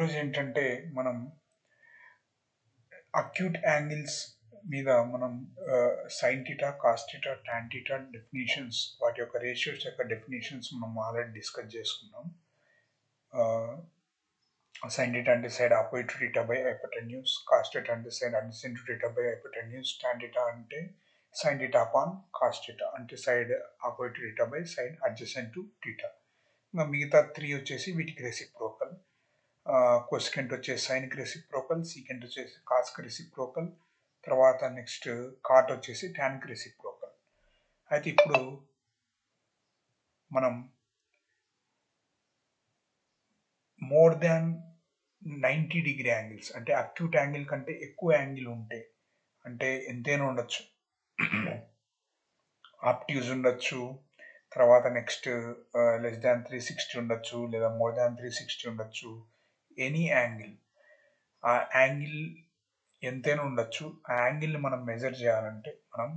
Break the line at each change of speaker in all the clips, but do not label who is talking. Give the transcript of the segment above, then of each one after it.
ఈరోజు ఏంటంటే మనం అక్యూట్ యాంగిల్స్ మీద మనం sine theta, cos theta, tan theta definitions, వాటి యొక్క రేషియోస్ యొక్క డెఫినేషన్స్ మనం ఆల్రెడీ డిస్కస్ చేసుకున్నాం. సైన్ థీటా అంటే side opposite to theta by hypotenuse, cos theta అంటే side adjacent to theta by hypotenuse, tan theta అంటే sine theta upon cos theta అంటే side opposite to theta by side adjacent to theta. ఇంకా మిగతా 3 వచ్చేసి వీటికి reciprocal. కొసెకెంట్ వచ్చేసి సైన్కి reciprocal, secant వచ్చేసి కాస్కి reciprocal, తర్వాత నెక్స్ట్ కాట్ వచ్చేసి టాన్కి రెసిప్రోకల్. అయితే ఇప్పుడు మనం మోర్ దాన్ 90 డిగ్రీ యాంగిల్స్ అంటే అక్యూట్ యాంగిల్ కంటే ఎక్కువ యాంగిల్ ఉంటే, అంటే ఎంతైనా ఉండొచ్చు, ఆప్ట్యూజ్ ఉండొచ్చు, తర్వాత నెక్స్ట్ లెస్ దాన్ 360 ఉండొచ్చు, లేదా మోర్ దాన్ 360 ఉండొచ్చు, ఎనీ యాంగిల్. ఆ యాంగిల్ ఎంతైనా ఉండొచ్చు. ఆ యాంగిల్ని మనం మెజర్ చేయాలంటే మనం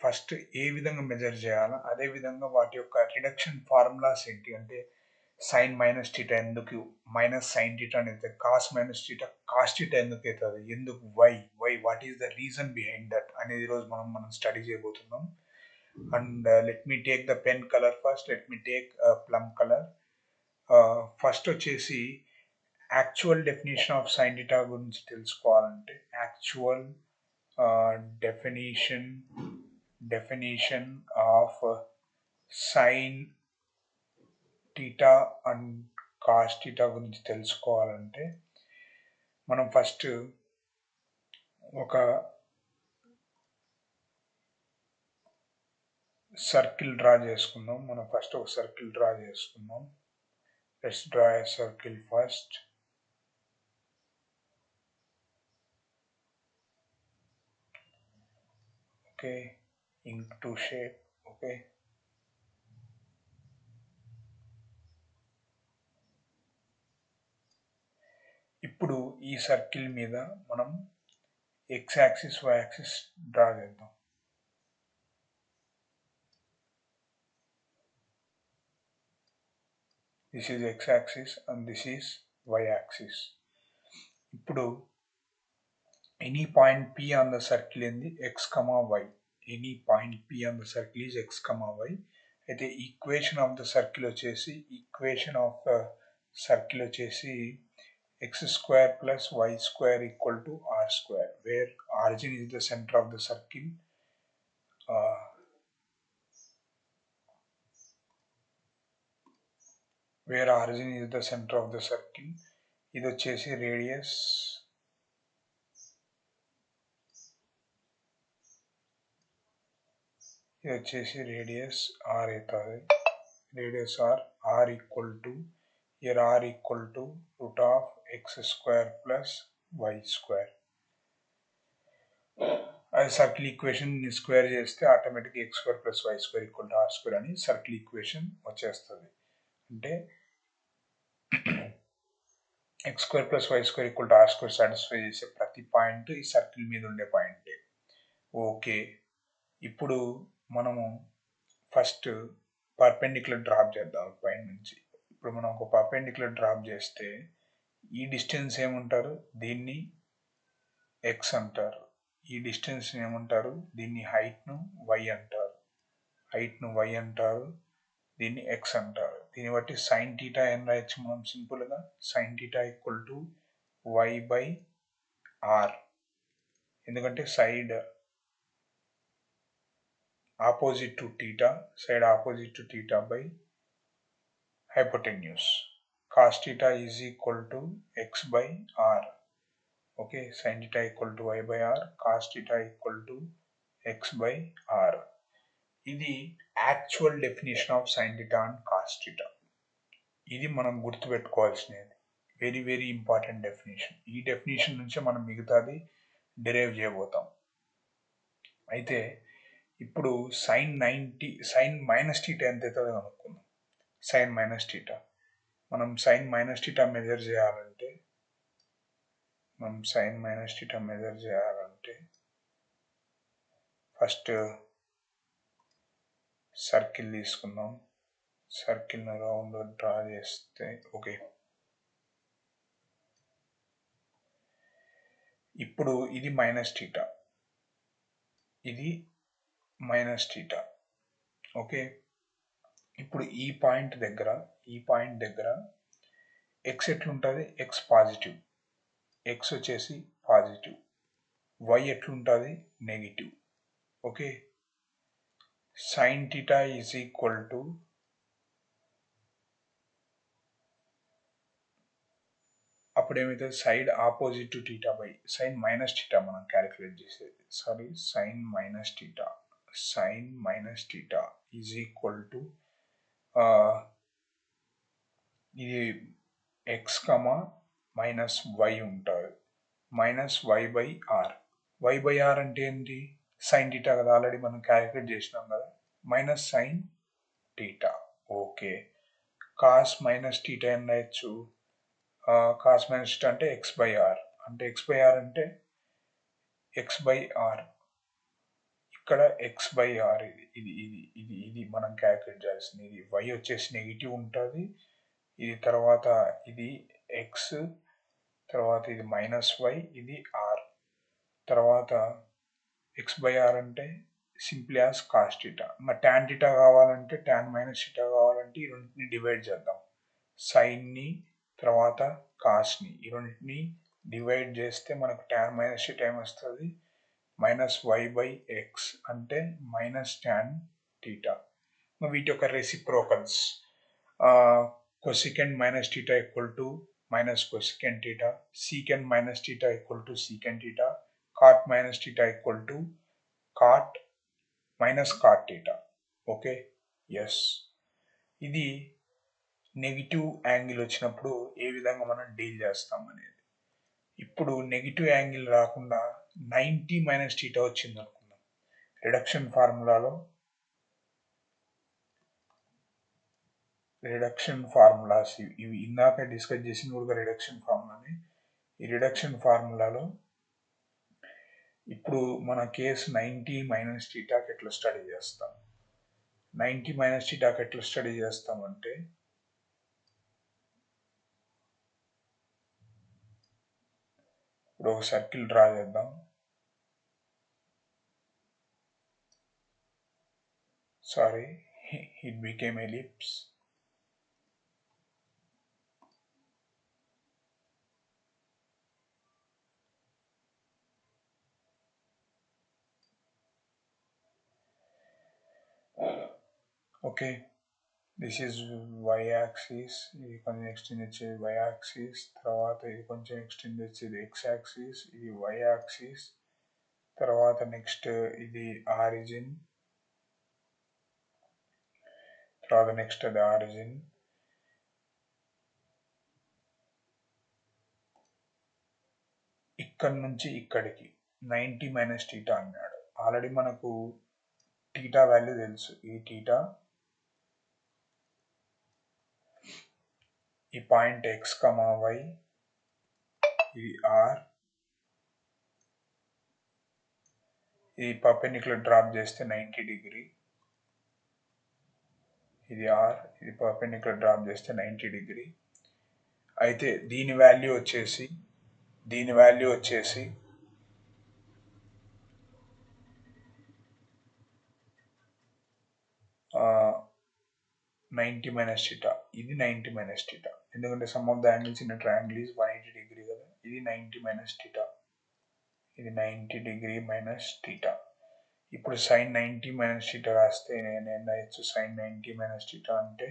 ఫస్ట్ ఏ విధంగా మెజర్ చేయాలో అదే విధంగా వాటి యొక్క రిడక్షన్ ఫార్ములాస్ ఏంటి అంటే సైన్ మైనస్ థీటా ఎందుకు మైనస్ సైన్ థీటా అని అయితే, cos minus theta cos theta ఎందుకు అవుతుంది, ఎందుకు why what is the reason behind that అనేది ఈరోజు మనం స్టడీ చేయబోతున్నాం. And let me take the pen colour first. Let me take plum colour. First వచ్చేసి actual definition of sine theta గురించి తెలుసుకోవాలంటే actual definition of sine theta and cos theta గురించి తెలుసుకోవాలంటే మనం ఫస్ట్ ఒక సర్కిల్ డ్రా చేసుకుందాం. Let's draw a circle first. Okay, into shape. Okay, ఇప్పుడు ఈ సర్కిల్ మీద మనం x axis y axis draw చేద్దాం. This is x axis and this is y axis. ఇప్పుడు any point P on the circle ఏంది x, y. Any point P on the circle is x, y. అయితే equation of the circle వచ్చేసి x square plus y square equal to r square, where origin is the center of the circle. ఇది వచ్చేసి radius, r అవుతుంది. Radius r equal to here r equal to root of x square plus y square. అది circle equation square చేస్తే ఆటోమేటిక్గా x square plus y square equal to r square అని circle equation వచ్చేస్తుంది. అంటే x square plus y square equal to r square satisfy చేసే ప్రతి point ఈ సర్కిల్ మీద ఉండే పాయింటే. ఓకే, ఇప్పుడు మనము ఫస్ట్ పర్పెండిక్యులర్ డ్రాప్ చేద్దాం పైన నుంచి. ఇప్పుడు మనం ఒక పర్పెండిక్యులర్ డ్రాప్ చేస్తే ఈ డిస్టెన్స్ ఏమంటారు, దీన్ని x అంటారు. ఈ డిస్టెన్స్ ఏమంటారు, దీన్ని హైట్ను y అంటారు. దీన్ని x అంటారు. దీన్ని బట్టి సైన్ థీటా ఏం రాయొచ్చు మనం సింపుల్గా, sine theta equal to y by r. ఎందుకంటే side opposite to theta by hypotenuse. Cos theta is equal to x by r. Okay, sin theta equal to y by r, cos theta equal to x by r. ఇది actual definition of sin theta and cos theta. ఇది మనం గుర్తుపెట్టుకోవాల్సినది, very very important definition. ఈ definition నుంచే మనం మిగతాది derive చేయబోతాం. అయితే ఇప్పుడు sign minus theta ఎంత అవుతుందో కనుక్కుందాం. సైన్ మైనస్ థీటా మెజర్ చేయాలంటే ఫస్ట్ సర్కిల్ తీసుకుందాం. సర్కిల్ని రౌండ్ డ్రా చేస్తే ఓకే, ఇప్పుడు ఇది మైనస్ టీటా, ఇది మైనస్ టీటా. ఓకే, ఇప్పుడు ఈ పాయింట్ దగ్గర ఎక్స్ ఎట్లుంటుంది, ఎక్స్ పాజిటివ్, ఎక్స్ వచ్చేసి పాజిటివ్, వై ఎట్లుంటుంది negative. Okay, sine theta is equal to అప్పుడు ఏమవుతుంది, side opposite to theta by sine minus theta మనం క్యాలిక్యులేట్ చేసేది. Sorry, sine minus theta is equal to ఇది ఎక్స్ కమా మైనస్ వై ఉంటుంది, minus y by r. Y by r అంటే ఏంటి, sine theta కదా, already మనం క్యాలిక్యులేట్ చేసినాం కదా, minus sine theta. Okay, cos minus theta ఏం రాయొచ్చు, కాస్ మైనస్ టీటా అంటే ఎక్స్ బై ఆర్, అంటే ఎక్స్ బై ఆర్ అంటే ఎక్స్ బై ఆర్, ఇక్కడ ఎక్స్ బై ఆర్. ఇది మనం క్యాలిక్యులేట్ చేయాల్సింది. ఇది వై వచ్చేసి నెగిటివ్ ఉంటుంది, ఇది తర్వాత ఇది ఎక్స్, తర్వాత ఇది మైనస్ వై, ఇది ఆర్, తర్వాత ఎక్స్ బై ఆర్ అంటే సింప్లీ యాజ్ కాస్ టీటా. మరి ట్యాన్ టీటా కావాలంటే, ట్యాన్ మైనస్ టీటా కావాలంటే ఈ రెండింటిని డివైడ్ చేద్దాం, సైన్ని తర్వాత కాస్ని, ఈ రెండింటిని డివైడ్ చేస్తే మనకు ట్యాన్ మైనస్ టీటా ఏమొస్తుంది, మైనస్ వై బై ఎక్స్ అంటే మైనస్ ట్యాన్ టీటా. వీటి యొక్క reciprocals, cosecant minus theta equal to minus cosecant theta, secant minus theta equal to secant theta, cot minus theta equal to cot minus cot theta. Okay, yes. ఇది negative angle వచ్చినప్పుడు ఏ విధంగా మనం deal చేస్తాం అనేది. ఇప్పుడు నెగిటివ్ యాంగిల్ రాకుండా 90 minus theta వచ్చింది అనుకుందాం. రిడక్షన్ ఫార్ములాస్ ఇవి ఇందాక డిస్కస్ చేసిన కూడా రిడక్షన్ ఫార్ములాని. ఈ రిడక్షన్ ఫార్ములాలో ఇప్పుడు మన కేసు 90 మైనస్ థీటాకి ఎట్లా స్టడీ చేస్తాం. 90 మైనస్ థీటాకి ఎట్లా స్టడీ చేస్తామంటే, ఇప్పుడు ఒక సర్కిల్ డ్రా చేద్దాం. Sorry, it became ellipse. Okay, this is y axis, ఇది కొంచెం ఎక్స్టెండ్ వచ్చేది వై యాక్సిస్, తర్వాత ఇది కొంచెం ఎక్స్టెండ్ వచ్చేది ఎక్స్ యాక్సిస్, ఇది వై యాక్సిస్, తర్వాత నెక్స్ట్ ఇది ఆరిజిన్, తర్వాత నెక్స్ట్ అది ఆరిజిన్. ఇక్కడ నుంచి ఇక్కడికి 90 మైనస్ థీటా అన్నాడు. ఆల్రెడీ మనకు థీటా వాల్యూ తెలుసు, ఈ థీటా, ఈ పాయింట్ ఎక్స్ కమా వై, ఇది ఆర్, ఇది పర్పెండిక్యులర్ డ్రాప్ చేస్తే 90 డిగ్రీ, ఇది ఆర్, ఇది పర్పెండిక్యులర్ డ్రాప్ చేస్తే 90 డిగ్రీ. అయితే దీని వాల్యూ వచ్చేసి 90 మైనస్ థీటా, ఇది 90 మైనస్ థీటా, ఎందుకంటే some of the angles in triangle is 180 degree కదా. ఇది 90 మైనస్ థీటా, ఇది 90 డిగ్రీ మైనస్ థీటా. ఇప్పుడు సైన్ 90 మైనస్ థీటా రాస్తే నేను ఏం రాయొచ్చు, సైన్ 90 మైనస్ థీటా అంటే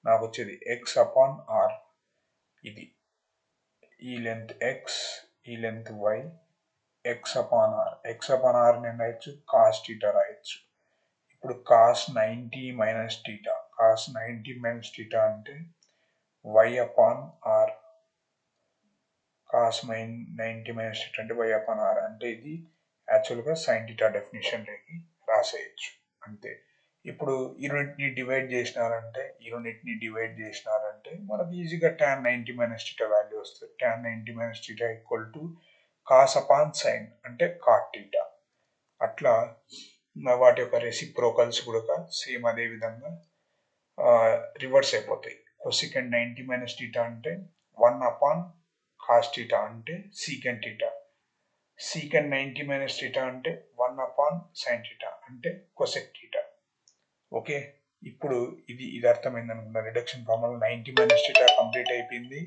నాకు వచ్చేది ఎక్స్ అపాన్ ఆర్, ఇది ఈ లెంత్ ఎక్స్, ఈ length y, x upon r నేను రాయొచ్చు కాస్ థీటా రాయొచ్చు. ఇప్పుడు cos 90 minus theta, cos 90 minus theta అంటే y upon r, cos 90 minus theta అంటే వై అపాన్ ఆర్, అంటే ఇది యాక్చువల్గా సైన్ థీటా డెఫినేషన్లోకి రాసేయచ్చు అంతే. ఇప్పుడు ఈ రెండింటిని డివైడ్ చేసినారంటే మనకు ఈజీగా tan 90 మైనస్ థీటా వాల్యూ వస్తుంది. tan 90 minus theta equal to cos upon sine అంటే కాట్ థీటా. అట్లా వాటి యొక్క రెసిప్రోకల్స్ కూడా సేమ్ అదే విధంగా రివర్స్ అయిపోతాయి. కొసెకండ్ 90 మైనస్ థీటా అంటే 1 అపాన్ కాస్ థీటా అంటే secant theta. Second 90 minus theta అంటే 1/sin థీటా అంటే కొసెక్ థీటా. ఓకే, ఇప్పుడు ఇది అర్థమైంది అనుకుంటా. Reduction formula 90 minus theta complete అయిపోయింది,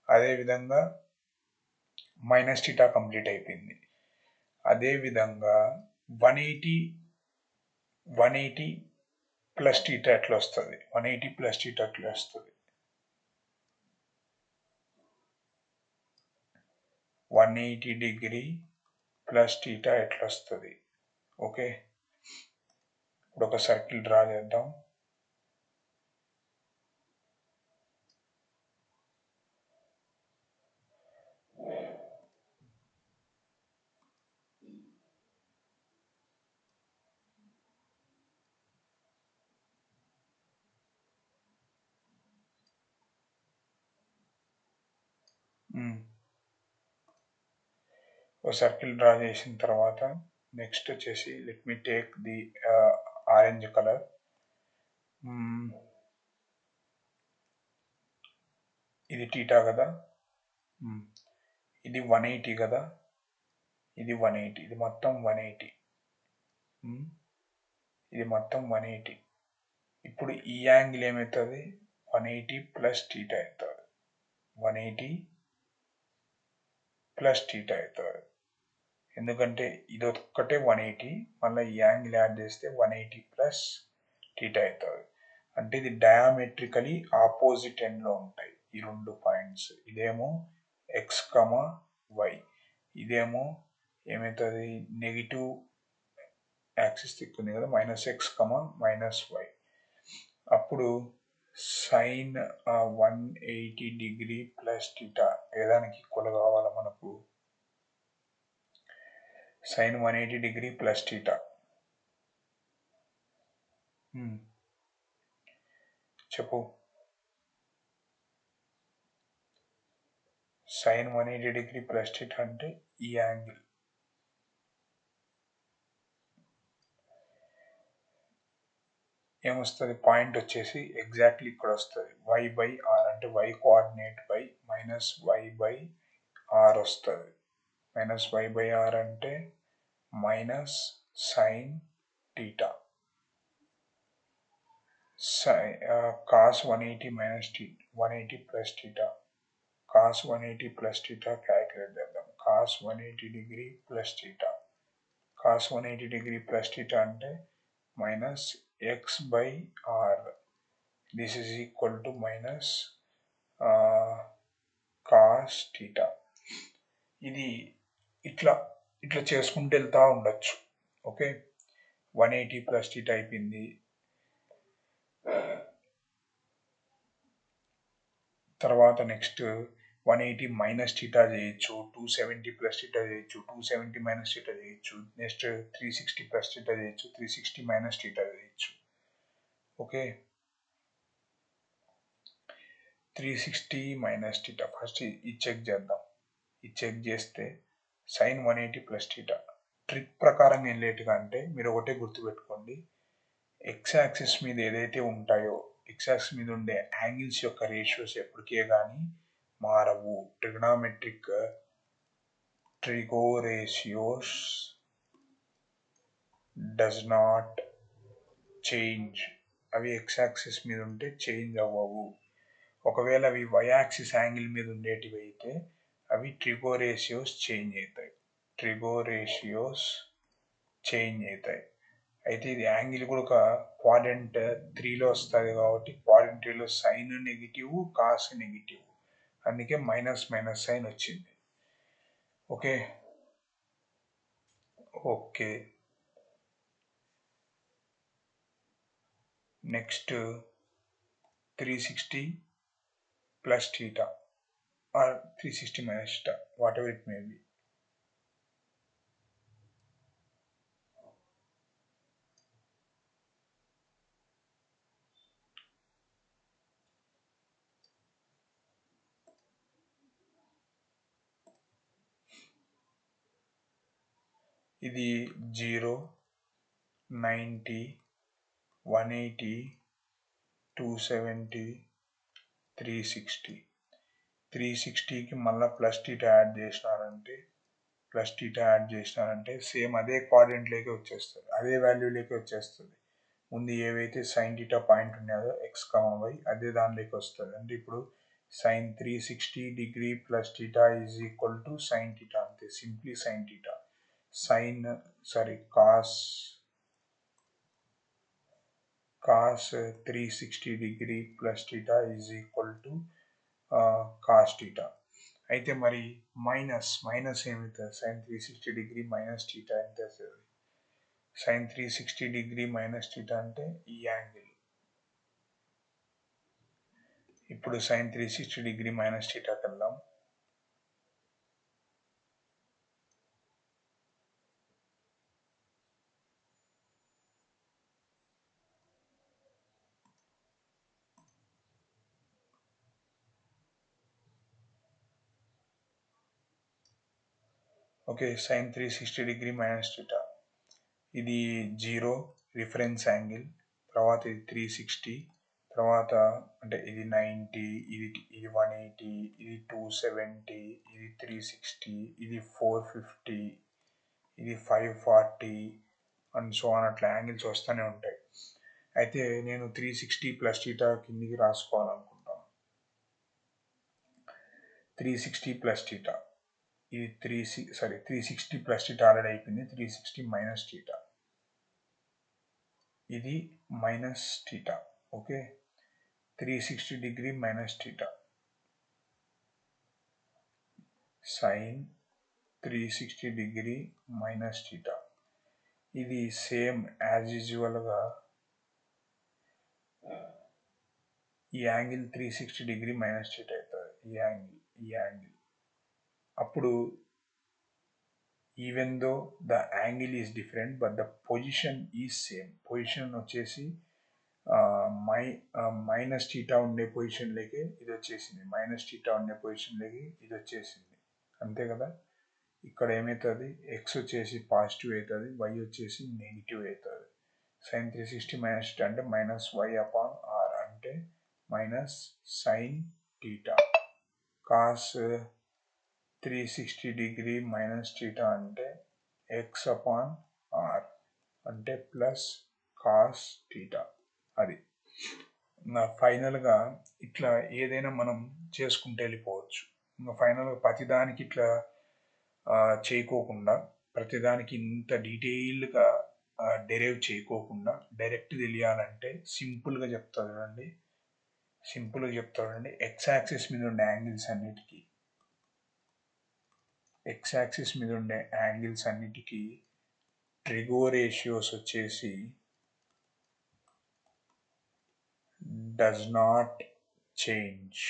అదేవిధంగా మైనస్ థీటా కంప్లీట్ అయిపోయింది. అదేవిధంగా 180 ప్లస్ థీటా ఎట్లా వస్తుంది? 180 ప్లస్ థీటా ఎట్లా వస్తుంది? 180 డిగ్రీ ప్లస్ థీటా ఎట్లా వస్తుంది? ఓకే, ఇప్పుడు ఒక సర్కిల్ డ్రా చేద్దాం. ఒక సర్కిల్ డ్రా చేసిన తర్వాత నెక్స్ట్ వచ్చేసి let me take the orange colour. ఇది థీటా కదా, ఇది 180 కదా, ఇది 180, ఇది మొత్తం 180, ఇది మొత్తం 180. ఇప్పుడు ఈ యాంగిల్ ఏమవుతుంది? 180 ప్లస్ థీటా అవుతుంది. 180 ప్లస్ థీటా అవుతుంది, ఎందుకంటే ఇది ఒక్కటే 180, మళ్ళీ ఈ యాంగిల్ యాడ్ చేస్తే 180 ప్లస్ థీటా అవుతుంది. అంటే ఇది డయామెట్రికలీ ఆపోజిట్ ఎండ్లో ఉంటాయి ఈ రెండు పాయింట్స్. ఇదేమో ఎక్స్ కమా వై, ఇదేమో ఏమవుతుంది? నెగిటివ్ యాక్సిస్ తిక్కుంది కదా, -x, -y. అప్పుడు సైన్ 180 డిగ్రీ ప్లస్ థీటా ఏదానికి ఈక్వల్ కావాలా మనకు? సైన్ 180 డిగ్రీ ప్లస్ థీటా చెప్పు. సైన్ 180 డిగ్రీ ప్లస్ థీటా అంటే ఈ యాంగిల్. ఏమొస్తుంది? పాయింట్ వచ్చేసి ఎగ్జాక్ట్లీ ఇక్కడ వస్తుంది. y/r అంటే y కోఆర్డినేట్ బై -y/r వస్తుంది. -y/r అంటే minus sine theta. Cos 180 minus 180 plus theta. Cos 180 plus theta calculate చేద్దాం. Cos 180 degree plus theta. Cos 180 degree plus theta అంటే -x/r. This is equal to minus cos theta. ఇది ఇట్లా చేసుకుంటూ వెళ్తూ ఉండొచ్చు. Okay, 180 plus theta అయిపోయింది. తర్వాత నెక్స్ట్ 180 మైనస్ థీటా చేయొచ్చు, 270 ప్లస్ థీటా చేయొచ్చు, 270 మైనస్ థీటా చేయొచ్చు, నెక్స్ట్ 360 ప్లస్ థీటా చేయొచ్చు, 360 మైనస్ థీటా చేయొచ్చు. ఓకే, 360 మైనస్ థీటా ఫస్ట్ ఇది చెక్ చేద్దాం. ఇది చెక్ చేస్తే సైన్ 180 ప్లస్ థీటా. ట్రిక్ ప్రకారం ఏం లేటుగా అంటే మీరు ఒకటే గుర్తుపెట్టుకోండి, ఎక్స్ యాక్సిస్ మీద ఏదైతే ఉంటాయో ఎక్స్ యాక్సిస్ మీద ఉండే యాంగిల్స్ యొక్క రేషియోస్ ఎప్పటికే కానీ మారవు. ట్రిగో రేషియోస్ డస్ నాట్ చేంజ్. అవి ఎక్స్ యాక్సిస్ మీద ఉంటే చేంజ్ అవ్వవు. ఒకవేళ అవి వై యాక్సిస్ యాంగిల్ మీద ఉండేటివి అయితే అవి ట్రిగో రేషియోస్ చేంజ్ అవుతాయి. అయితే ఇది యాంగిల్ కూడా ఒక క్వాడ్రంట్ 3లో వస్తుంది కాబట్టి క్వాడ్రంట్ 3లో సైన్ నెగిటివ్, కాస్ నెగిటివ్, అందుకే మైనస్ సైన్ వచ్చింది. Okay, next 360 plus theta or 360 minus theta, whatever it may be. ఇది 0, 90, 180, 270, 360. 360కి మళ్ళీ ప్లస్ థీటా యాడ్ చేసినారంటే ప్లస్ టీటా యాడ్ చేసినారంటే సేమ్ అదే క్వాడ్రంట్లోకి వచ్చేస్తుంది, అదే వాల్యూలోకి వచ్చేస్తుంది. ముందు ఏవైతే సైన్ టీటా పాయింట్ ఉన్నాయో ఎక్స్ వై అదే దానిలోకి వస్తుంది. అంటే ఇప్పుడు sine 360 degree plus theta is equal to sine theta, అంతే, simply sign theta. Cos 360 degree plus theta is equal to cos theta. అయితే మరి మైనస్ ఏమవుతుంది? సైన్ 360 డిగ్రీ మైనస్ టీటా ఎంత అవుతుంది? సైన్ 360 డిగ్రీ మైనస్ టీటా అంటే ఈ యాంగిల్. ఇప్పుడు sine 360 degree minus టీటాకి వెళ్దాం. Okay, sine 360 degree minus theta, ఇది 0 రిఫరెన్స్ యాంగిల్, తర్వాత ఇది 360, తర్వాత అంటే ఇది 90, ఇది 180, ఇది 270, ఇది 360, ఇది 450, ఇది 540 అండ్ సో అని అట్లా యాంగిల్స్ వస్తూనే ఉంటాయి. అయితే నేను 360 ప్లస్ టీటా కిందికి రాసుకోవాలనుకుంటాను. 360 ప్లస్ టీటా, ఇది 360 ప్లస్ టీటా ఆల్రెడీ అయిపోయింది. 360 మైనస్ టీటా, ఇది minus theta. Okay, 360 degree minus theta, sine 360 degree minus theta. ఇది సేమ్ యాజ్ యూజువల్గా ఈ యాంగిల్ 360 డిగ్రీ మైనస్ టీటా అవుతుంది. ఈ యాంగిల్ అప్పుడు even though the angle is different but the position is same. Position వచ్చేసి minus theta ఉండే పొజిషన్లోకి ఇది వచ్చేసింది, మైనస్ టీటా ఉండే పొజిషన్లోకి ఇది వచ్చేసింది, అంతే కదా. ఇక్కడ ఏమవుతుంది? ఎక్స్ వచ్చేసి పాజిటివ్ అవుతుంది, వై వచ్చేసి నెగిటివ్ అవుతుంది. సైన్ 360 మైనస్ టీటా అంటే మైనస్ వై అపాన్ ఆర్, అంటే minus sine theta. Cos 360 degree minus theta అంటే ఎక్స్ అపాన్ ఆర్, అంటే ప్లస్ కాస్ టీటా. అది ఫైనల్గా ఇట్లా ఏదైనా మనం చేసుకుంటూ వెళ్ళిపోవచ్చు. ఇంకా ఫైనల్గా ప్రతిదానికి ఇట్లా చేయకోకుండా, ప్రతిదానికి ఇంత డీటెయిల్డ్గా డెరైవ్ చేయకోకుండా డైరెక్ట్ తెలియాలంటే సింపుల్గా చెప్తానండి. ఎక్స్ యాక్సిస్ మీద ఉండే యాంగిల్స్ అన్నిటికీ ట్రిగో రేషియోస్ వచ్చేసి డస్ నాట్ చేంజ్.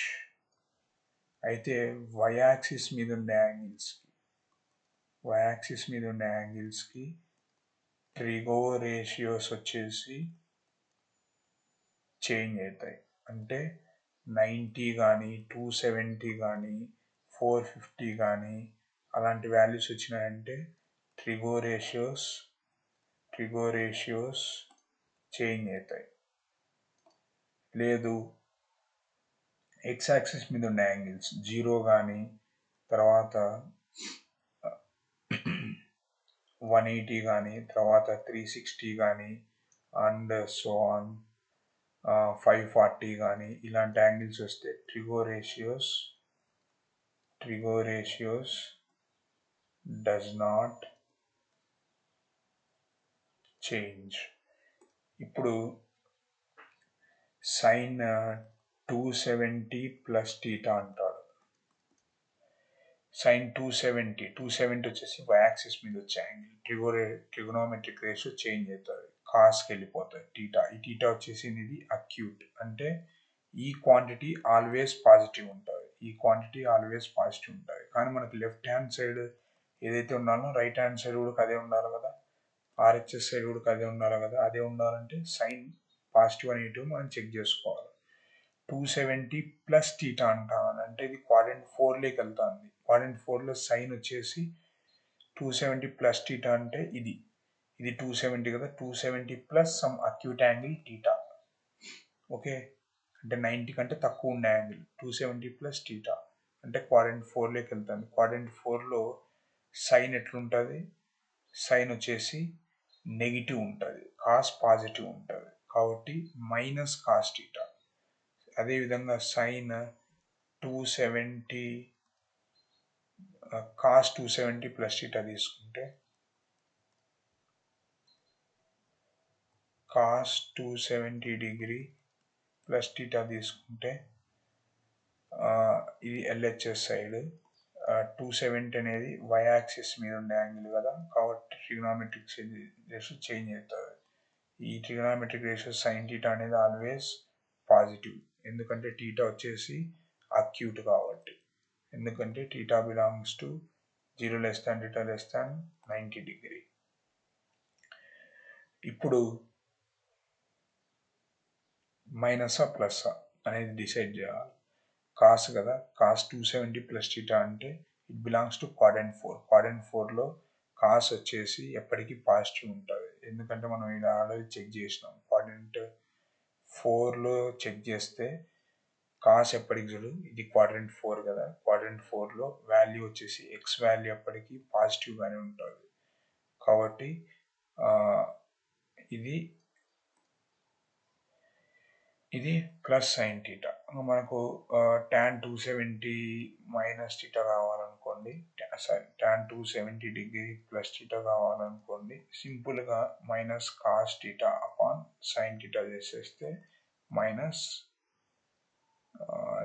అయితే వై యాక్సిస్ మీద ఉండే యాంగిల్స్కి ట్రిగో రేషియోస్ వచ్చేసి చేంజ్ అవుతాయి. అంటే 90 కానీ 270 కానీ 450 కానీ అలాంటి వాల్యూస్ వచ్చినాయంటే ట్రిగో రేషియోస్ చేంజ్ అవుతాయి. లేదు ఎక్స్ యాక్సిస్ మీద ఉన్న యాంగిల్స్ 0 కానీ, తర్వాత 180 కానీ, తర్వాత 360 కానీ అండ్ సో ఆన్ 540 కానీ ఇలాంటి యాంగిల్స్ వస్తే ట్రిగో రేషియోస్ డస్ నాట్ చేంజ్. ఇప్పుడు సైన్ 270 ప్లస్ టీటా అంటాడు. సైన్ 270 వచ్చేసి వై యాక్సిస్ మీద వచ్చే యాంగిల్. ట్రిగోనోమెట్రిక్ రేషియో చేంజ్ అవుతుంది, కాస్కి వెళ్ళిపోతుంది టీటా. ఈ టీటా వచ్చేసి ఇది అక్యూట్, అంటే ఈ క్వాంటిటీ ఆల్వేస్ పాజిటివ్ ఉంటుంది. కానీ మనకు లెఫ్ట్ హ్యాండ్ సైడ్ ఏదైతే ఉండాలో రైట్ హ్యాండ్ సైడ్ కూడా అదే ఉండాలి కదా, ఆర్హెచ్ఎస్ సైడ్ కూడా అదే ఉండాలి కదా. అదే ఉండాలంటే సైన్ పాజిటివ్ అని మనం చెక్ చేసుకోవాలి. 270 ప్లస్ టీటా అంటాను, అంటే ఇది క్వాడ్రంట్ 4లోకి వెళ్తుంది. క్వాడ్రంట్ 4లో సైన్ వచ్చేసి 270 ప్లస్ టీటా అంటే ఇది 270 కదా, 270 plus some acute angle theta. Okay, అంటే 90 కంటే తక్కువ ఉండే యాంగిల్ 270 ప్లస్ టీటా అంటే క్వాడ్రంట్ 4లోకి వెళ్తుంది. క్వాడ్రంట్ 4లో సైన్ ఎట్లుంటుంది, సైన్ వచ్చేసి నెగిటివ్ ఉంటుంది, కాస్ పాజిటివ్ ఉంటుంది, కాబట్టి మైనస్ కాస్ టీటా. అదేవిధంగా సైన్ 270 కాస్ 270 ప్లస్ టీటా తీసుకుంటే కాస్ 270 డిగ్రీ ప్లస్ టీటా తీసుకుంటే ఇది ఎల్హెచ్ఎస్ సైడ్. 270 అనేది వై యాక్సిస్ మీద ఉండే యాంగిల్ కదా, కాబట్టి ట్రిగ్నామెట్రిక్ రేషియో చేంజ్ అవుతుంది. ఈ ట్రిగ్నామెట్రిక్ రేషియో సైన్ టీటా అనేది ఆల్వేస్ పాజిటివ్, ఎందుకంటే టీటా వచ్చేసి అక్యూట్ కాబట్టి, ఎందుకంటే theta belongs to 0 less than theta less than 90 degree. ఇప్పుడు మైనసా ప్లస్సా అనేది డిసైడ్ చేయాలి. కాస్ కదా, కాస్ 270 ప్లస్ టీటా అంటే it belongs to quadrant 4. Quadrant 4లో కాస్ వచ్చేసి ఎప్పటికీ పాజిటివ్ ఉంటుంది, ఎందుకంటే మనం ఇది ఆల్రెడీ చెక్ చేసినాం. క్వాడ్రంట్ 4లో చెక్ చేస్తే కాస్ ఎప్పటికి చూడు, ఇది క్వాడ్రంట్ 4 కదా, క్వాడ్రంట్ 4లో వాల్యూ వచ్చేసి ఎక్స్ వాల్యూ ఎప్పటికీ పాజిటివ్గానే ఉంటుంది. కాబట్టి ఇది ప్లస్ సైన్ టీటా. మనకు tan 270 మైనస్ టీటా కావాలనుకోండి, tan 270 డిగ్రీ ప్లస్ టీటా కావాలనుకోండి, సింపుల్గా minus cos theta upon sine theta చేసేస్తే మైనస్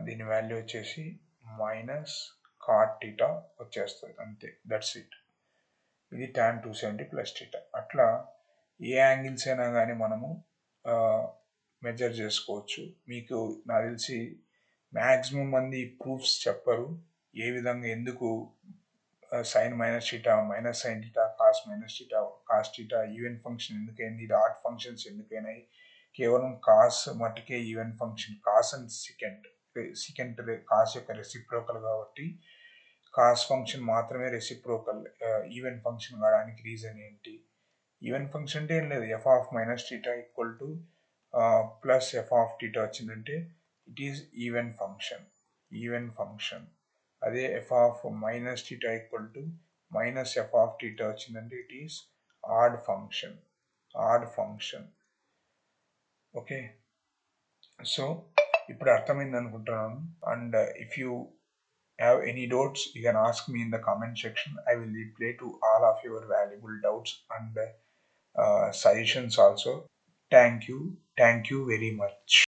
దీని వాల్యూ వచ్చేసి మైనస్ కాట్ టీటా వచ్చేస్తుంది, అంతే, దట్స్ ఇట్. ఇది tan 270 ప్లస్ టీటా. అట్లా ఏ యాంగిల్స్ అయినా కానీ మనము మెజర్ చేసుకోవచ్చు. మీకు నాకు తెలిసి మ్యాక్సిమం మంది ప్రూఫ్స్ చెప్పరు, ఏ విధంగా ఎందుకు sine minus theta, minus sine theta, cos minus theta, cos theta even function ఎందుకైంది, ఇది ఆడ్ ఫంక్షన్స్ ఎందుకైనాయి. కేవలం కాస్ మట్టుకే even function, cos and second cos యొక్క రెసిప్రోకల్ కాబట్టి కాస్ ఫంక్షన్ మాత్రమే రెసిప్రోకల్ ఈవెన్ ఫంక్షన్ కావడానికి రీజన్ ఏంటి. ఈవెన్ ఫంక్షన్ అంటే ఏం లేదు, f of minus theta equal to plus f of theta వచ్చిందంటే ఇట్ ఈస్ ఈవెన్ ఫంక్షన్. అదే f of minus theta equal to minus F of theta వచ్చిందంటే it is add function. Okay, so ఇప్పుడు అర్థమైంది అనుకుంటున్నాను. And if you have any doubts, you can ask me in the comment section. I will reply to all of your valuable doubts and suggestions also. Thank you very much.